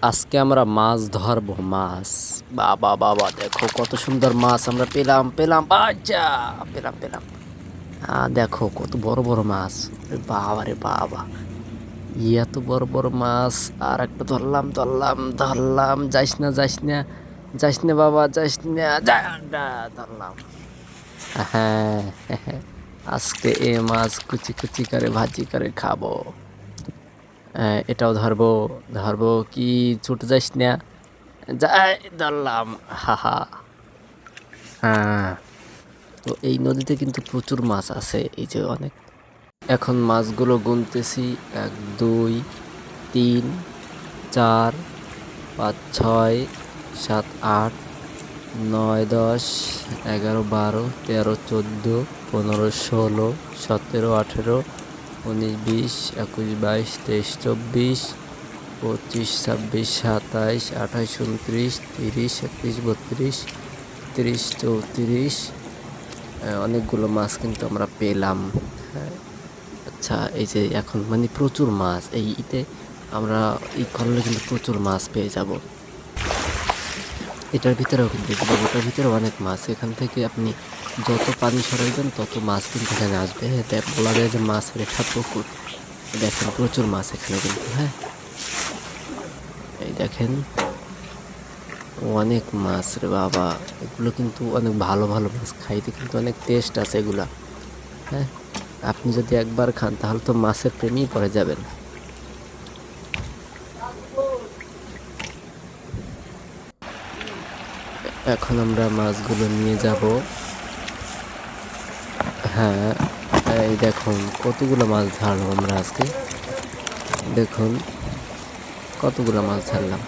আজকে আমরা মাছ ধরবো মাছ। বাবা বাবা দেখো কত সুন্দর মাছ আমরা পেলাম পেলাম আচ্ছা পেলাম পেলাম। দেখো কত বড় বড় মাছ। বাবা রে বাবা, এত বড় বড় মাছ। আর একটা ধরলাম ধরলাম ধরলাম, যাইস না যাইস না যাইস না বাবা যাইস না, ধরলাম। হ্যাঁ আজকে এ মাছ কুচি কুচি করে ভাজি করে খাবো। এটাও ধরবো ধরবো কি, ছুটে যাইস না, যাই ধরলাম। হাহা। হ্যাঁ, তো এই নদীতে কিন্তু প্রচুর মাছ আছে, এই যে অনেক। এখন মাছগুলো গুনতেছি, 1 2 3 4 5 6 7 8 9 10 11 12 13 14 15 16 17 18 19 20 21 22 23 24 25 26 27 28 29 30 31 32 33 34। অনেকগুলো মাছ কিন্তু আমরা পেলাম। হ্যাঁ, আচ্ছা এই যে এখন মানে প্রচুর মাছ এই ইতে আমরা করলে কিন্তু প্রচুর মাছ পেয়ে যাব। এটার ভিতরেও কিন্তু ওটার ভিতরে অনেক মাছ, এখান থেকে আপনি যত পানি সরাইবেন তত মাছ কিন্তু এখানে আসবে। হ্যাঁ, বলা যায় যে মাছের একটা পুকুর। দেখেন প্রচুর মাছ এখানে কিন্তু। হ্যাঁ, এই দেখেন অনেক মাছ রে বাবা। এগুলো কিন্তু অনেক ভালো ভালো মাছ, খাইতে কিন্তু অনেক টেস্ট আছে এগুলা। হ্যাঁ, আপনি যদি একবার খান তাহলে তো মাছের প্রেমেই পড়ে যাবেন। এখন আমরা মাছগুলো নিয়ে যাব। হ্যাঁ, এই দেখুন কতগুলো মাছ ধরলাম আমরা আজকে। দেখুন কতগুলো মাছ ধরলাম।